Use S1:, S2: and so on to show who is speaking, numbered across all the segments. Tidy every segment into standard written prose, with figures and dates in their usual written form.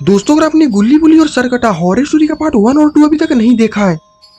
S1: दोस्तों, अगर आपने गुल्ली बुल्ली और सरकटा हॉरर स्टोरी का पार्ट 1 और 2 अभी तक नहीं देखा है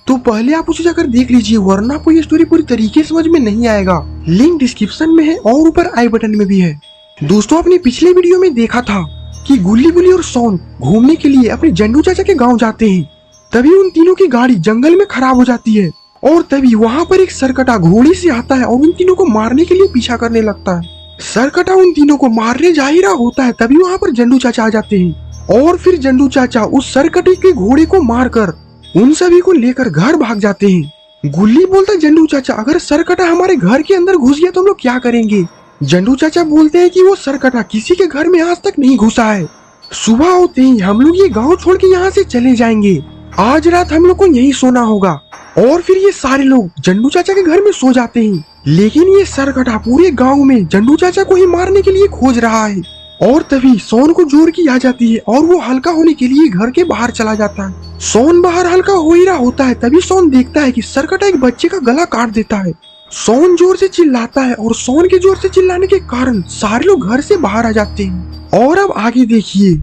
S1: तो पहले आप उसे जाकर देख लीजिए, वरना आपको ये स्टोरी पूरी तरीके से समझ में नहीं आएगा। लिंक डिस्क्रिप्शन में है और ऊपर आई बटन में भी है। दोस्तों, आपने पिछले वीडियो में देखा था कि गुल्ली बुल्ली और सोन घूमने के लिए अपने जंडू चाचा के गाँव जाते हैं। तभी उन तीनों की गाड़ी जंगल में खराब हो जाती है और तभी वहाँ पर एक सरकटा घोड़े से आता है और उन तीनों को मारने के लिए पीछा करने लगता है। सरकटा उन तीनों को मारने जा ही रहा होता है, तभी वहाँ पर जंडू चाचा आ जाते हैं और फिर जंडू चाचा उस सरकटे के घोड़े को मारकर उन सभी को लेकर घर भाग जाते हैं। गुल्ली बोलता है, जंडू चाचा, अगर सरकटा हमारे घर के अंदर घुस गया तो हम लोग क्या करेंगे? जंडू चाचा बोलते हैं कि वो सरकटा किसी के घर में आज तक नहीं घुसा है। सुबह होते ही हम लोग ये गाँव छोड़ के यहाँ से चले जाएंगे। आज रात हम लोग को यहीं सोना होगा। और फिर ये सारे लोग जंडू चाचा के घर में सो जाते हैं। लेकिन ये सरकटा पूरे गांव में जंडू चाचा को ही मारने के लिए खोज रहा है। और तभी सोन को जोर की आ जाती है और वो हल्का होने के लिए घर के बाहर चला जाता है। सोन बाहर हल्का हो ही रहा होता है, तभी सोन देखता है कि सरकटा एक बच्चे का गला काट देता है। सोन जोर से चिल्लाता है और सोन के जोर से चिल्लाने के कारण सारे लोग घर से बाहर आ जाते हैं। और अब आगे देखिए,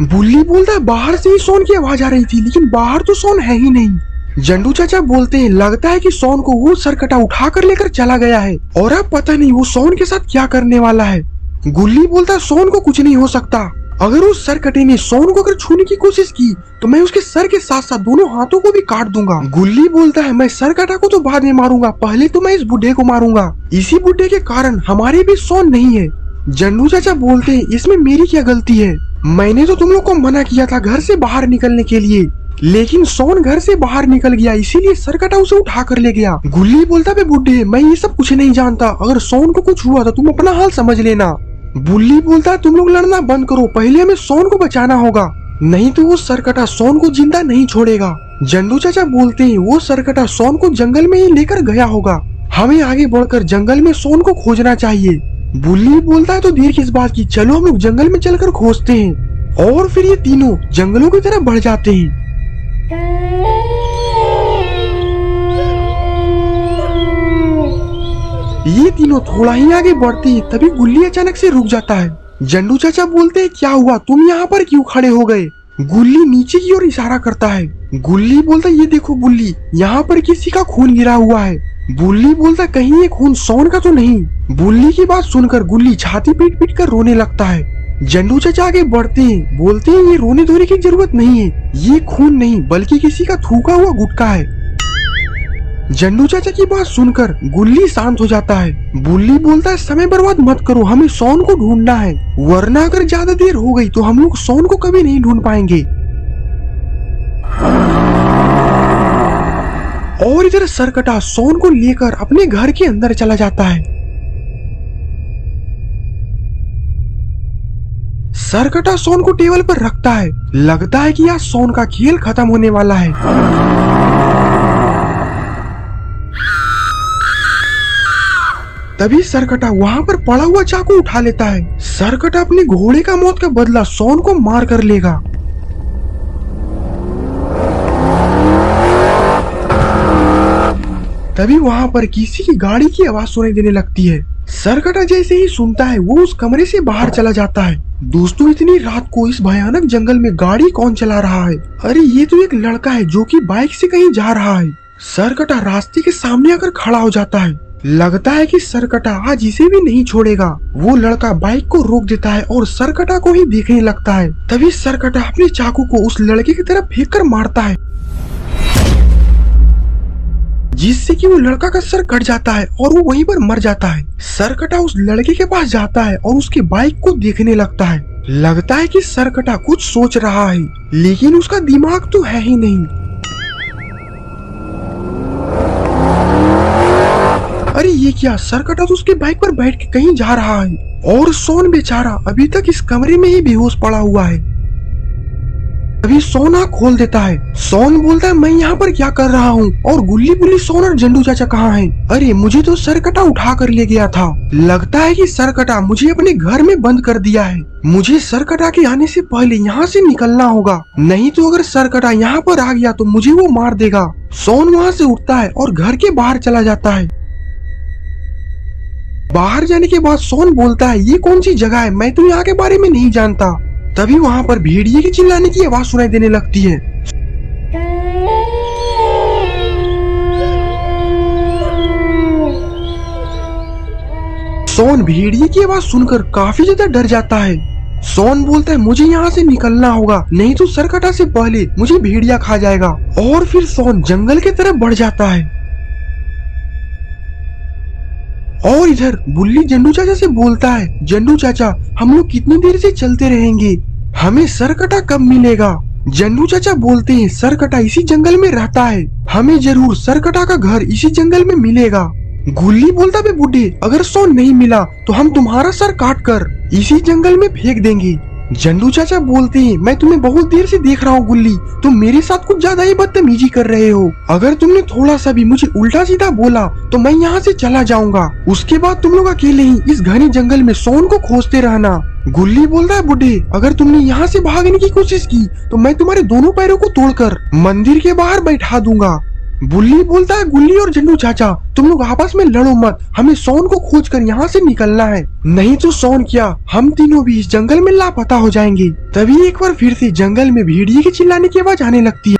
S1: बुल्ली बोलता है, बाहर से ही सोन की आवाज आ रही थी लेकिन बाहर तो सोन है ही नहीं। जंडू चाचा बोलते हैं, लगता है कि सोन को वो सरकटा उठा कर लेकर चला गया है और अब पता नहीं वो सोन के साथ क्या करने वाला है। गुल्ली बोलता है, सोन को कुछ नहीं हो सकता। अगर उस सरकटे ने सोन को अगर छूने की कोशिश की तो मैं उसके सर के साथ साथ दोनों हाथों को भी काट दूंगा। गुल्ली बोलता है, मैं सरकटा को तो बाद में मारूंगा, पहले तो मैं इस बुढ़े को मारूंगा। इसी बुढ़े के कारण हमारे भी सोन नहीं है। जंडू चाचा बोलते हैं, इसमें मेरी क्या गलती है? मैंने तो तुम लोग को मना किया था घर से बाहर निकलने के लिए, लेकिन सोन घर से बाहर निकल गया, इसीलिए सरकटा उसे उठा कर ले गया। गुल्ली बोलता है, बुड्ढे, मैं ये सब कुछ नहीं जानता, अगर सोन को कुछ हुआ तो तुम अपना हाल समझ लेना। बुल्ली बोलता है, तुम लोग लड़ना बंद करो, पहले हमें सोन को बचाना होगा, नहीं तो वो सरकटा सोन को जिंदा नहीं छोड़ेगा। जंडू चाचा बोलते हैं, वो सरकटा सोन को जंगल में ही लेकर गया होगा, हमें आगे बढ़कर जंगल में सोन को खोजना चाहिए। बुल्ली बोलता है, तो देर किस बात की, चलो हम लोग जंगल में चलकर खोजते हैं। और फिर ये तीनों जंगलों की तरफ बढ़ जाते हैं। ये तीनों थोड़ा ही आगे बढ़ते हैं, तभी गुल्ली अचानक से रुक जाता है। जंडू चाचा बोलते हैं, क्या हुआ, तुम यहाँ पर क्यों खड़े हो गए? गुल्ली नीचे की ओर इशारा करता है। गुल्ली बोलता है, ये देखो बुल्ली, यहाँ पर किसी का खून गिरा हुआ है। बुल्ली बोलता, कहीं ये खून सोन का तो नहीं? बुल्ली की बात सुनकर गुल्ली छाती पीट पीट कर रोने लगता है। जंडू चाचा आगे बढ़ते हैं, बोलते हैं, ये रोने धोने की जरूरत नहीं है, ये खून नहीं बल्कि किसी का थूका हुआ गुटखा है। जंडू चाचा की बात सुनकर गुल्ली शांत हो जाता है। बुल्ली बोलता है, समय बर्बाद मत करो, हमें सोन को ढूंढना है, वरना अगर ज्यादा देर हो गई तो हम लोग सोन को कभी नहीं ढूंढ पाएंगे। और इधर सरकटा सोन को लेकर अपने घर के अंदर चला जाता है। सरकटा सोन को टेबल पर रखता है, लगता है कि आज सोन का खेल खत्म होने वाला है। तभी सरकटा वहाँ पर पड़ा हुआ चाकू उठा लेता है। सरकटा अपने घोड़े का मौत का बदला सोन को मार कर लेगा। तभी वहाँ पर किसी की गाड़ी की आवाज सुनाई देने लगती है। सरकटा जैसे ही सुनता है वो उस कमरे से बाहर चला जाता है। दोस्तों, इतनी रात को इस भयानक जंगल में गाड़ी कौन चला रहा है? अरे ये तो एक लड़का है जो कि बाइक से कहीं जा रहा है। सरकटा रास्ते के सामने आकर खड़ा हो जाता है, लगता है कि सरकटा आज इसे भी नहीं छोड़ेगा। वो लड़का बाइक को रोक देता है और सरकटा को ही देखने लगता है। तभी सरकटा अपने चाकू को उस लड़के की तरफ फेंक कर मारता है, जिससे कि वो लड़का का सर कट जाता है और वो वहीं पर मर जाता है। सरकटा उस लड़के के पास जाता है और उसके बाइक को देखने लगता है, लगता है कि सरकटा कुछ सोच रहा है लेकिन उसका दिमाग तो है ही नहीं। अरे ये क्या, सरकटा तो उसके बाइक पर बैठ के कहीं जा रहा है और सोन बेचारा अभी तक इस कमरे में ही बेहोश पड़ा हुआ है। अभी सोन आँख खोल देता है। सोन बोलता है, मैं यहाँ पर क्या कर रहा हूँ और गुल्ली बुल्ली, सोन और जंडू चाचा कहाँ हैं? अरे मुझे तो सरकटा उठा कर ले गया था, लगता है कि सरकटा मुझे अपने घर में बंद कर दिया है। मुझे सरकटा के आने से पहले यहाँ से निकलना होगा, नहीं तो अगर सरकटा यहाँ पर आ गया तो मुझे वो मार देगा। सोन वहाँ से उठता है और घर के बाहर चला जाता है। बाहर जाने के बाद सोन बोलता है ये कौन सी जगह है, मैं तो यहाँ के बारे में नहीं जानता। तभी वहाँ पर भेड़िए के चिल्लाने की आवाज सुनाई देने लगती है। सोन भेड़िए की आवाज सुनकर काफी ज्यादा डर जाता है। सोन बोलता है मुझे यहाँ से निकलना होगा, नहीं तो सरकटा से पहले मुझे भेड़िया खा जाएगा। और फिर सोन जंगल की तरफ बढ़ जाता है। और इधर बुल्ली जंडू चाचा से बोलता है जंडू चाचा हम लोग कितनी देर से चलते रहेंगे, हमें सरकटा कब मिलेगा। जंडू चाचा बोलते हैं सरकटा इसी जंगल में रहता है, हमें जरूर सरकटा का घर इसी जंगल में मिलेगा। गुल्ली बोलता बे बुड्ढे अगर सोन नहीं मिला तो हम तुम्हारा सर काट कर इसी जंगल में फेंक देंगे। जंडू चाचा बोलते हैं मैं तुम्हें बहुत देर से देख रहा हूँ गुल्ली, तुम मेरे साथ कुछ ज्यादा ही बदतमीजी कर रहे हो। अगर तुमने थोड़ा सा भी मुझे उल्टा सीधा बोला तो मैं यहाँ से चला जाऊंगा, उसके बाद तुम लोग अकेले ही इस घने जंगल में सोन को खोजते रहना। गुल्ली बोलता है बुड्ढे अगर तुमने यहाँ से भागने की कोशिश की तो मैं तुम्हारे दोनों पैरों को तोड़कर मंदिर के बाहर बैठा दूंगा। बुल्ली बोलता है गुल्ली और जंडू चाचा तुम लोग आपस में लड़ो मत, हमें सोन को खोजकर यहाँ से निकलना है, नहीं तो सोन क्या हम तीनों भी इस जंगल में लापता हो जाएंगे। तभी एक बार फिर से जंगल में भेड़िए के चिल्लाने की आवाज आने लगती है।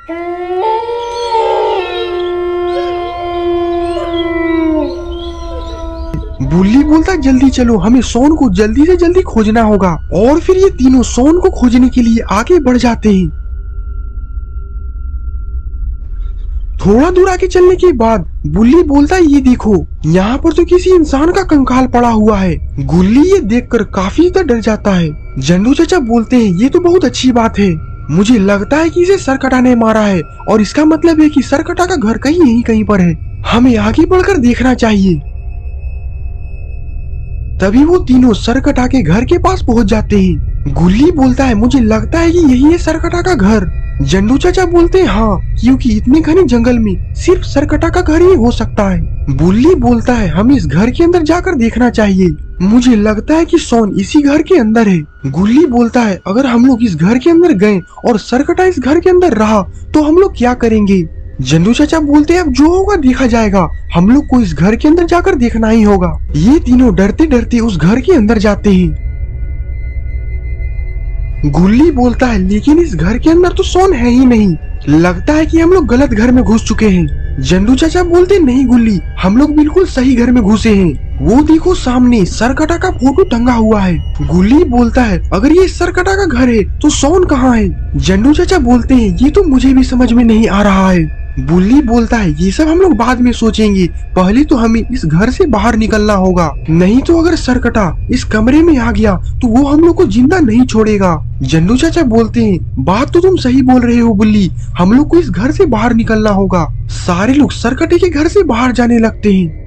S1: बुल्ली बोलता है जल्दी चलो, हमें सोन को जल्दी से जल्दी खोजना होगा। और फिर ये तीनों सोन को खोजने के लिए आगे बढ़ जाते हैं। थोड़ा दूर आगे चलने के बाद बुल्ली बोलता है ये देखो यहाँ पर तो किसी इंसान का कंकाल पड़ा हुआ है। गुल्ली ये देखकर काफी ज्यादा डर जाता है। जंडू चाचा बोलते हैं ये तो बहुत अच्छी बात है, मुझे लगता है कि इसे सरकटा ने मारा है और इसका मतलब है कि सरकटा का घर कहीं यहीं कहीं पर है, हमें आगे बढ़कर देखना चाहिए। तभी वो तीनों सरकटा के घर के पास पहुंच जाते हैं। गुल्ली बोलता है मुझे लगता है कि यही है सरकटा का घर। जंडू चाचा बोलते हैं हाँ, क्योंकि इतने घने जंगल में सिर्फ सरकटा का घर ही हो सकता है। बुल्ली बोलता है हमें इस घर के अंदर जाकर देखना चाहिए, मुझे लगता है कि सोन इसी घर के अंदर है। गुल्ली बोलता है अगर हम लोग इस घर के अंदर गए और सरकटा इस घर के अंदर रहा तो हम लोग क्या करेंगे। जंडू चाचा बोलते हैं अब जो होगा देखा जाएगा, हम लोग को इस घर के अंदर जाकर देखना ही होगा। ये तीनों डरते डरते उस घर के अंदर जाते हैं। गुल्ली बोलता है लेकिन इस घर के अंदर तो सोन है ही नहीं, लगता है कि हम लोग गलत घर में घुस चुके हैं। जंडू चाचा बोलते नहीं गुल्ली हम लोग बिल्कुल सही घर में घुसे हैं, वो देखो सामने सरकटा का फोटो टंगा हुआ है। गुल्ली बोलता है अगर ये सरकटा का घर है तो सोन कहाँ है। जंडू चाचा बोलते हैं ये तो मुझे भी समझ में नहीं आ रहा है। बुल्ली बोलता है ये सब हम लोग बाद में सोचेंगे, पहले तो हमें इस घर से बाहर निकलना होगा, नहीं तो अगर सरकटा इस कमरे में आ गया तो वो हम लोग को जिंदा नहीं छोड़ेगा। जंडू चाचा बोलते हैं बात तो तुम सही बोल रहे हो बुल्ली, हम लोग को इस घर से बाहर निकलना होगा। सारे लोग सरकटे के घर से बाहर जाने लगते हैं।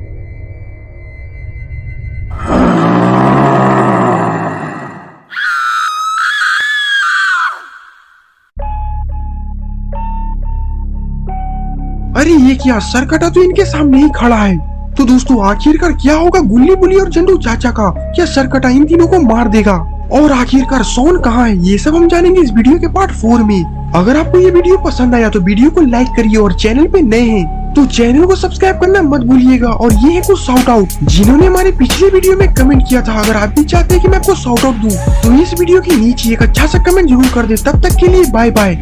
S1: अरे ये क्या, सरकटा तो इनके सामने ही खड़ा है। तो दोस्तों आखिरकार क्या होगा गुल्ली बुल्ली और जंडू चाचा का, क्या सरकटा इन तीनों को मार देगा और आखिरकार सोन कहाँ है, ये सब हम जानेंगे इस वीडियो के पार्ट 4 में। अगर आपको ये वीडियो पसंद आया तो वीडियो को लाइक करिए और चैनल पे नए हैं तो चैनल को सब्सक्राइब करना मत भूलिएगा। और ये है कुछ शाउट आउट जिन्होंने हमारे पिछले वीडियो में कमेंट किया था, अगर आप भी चाहते हैं कि मैं आपको शाउट आउट दूं तो इस वीडियो के नीचे एक अच्छा सा कमेंट जरूर कर दे। तब तक के लिए बाय बाय।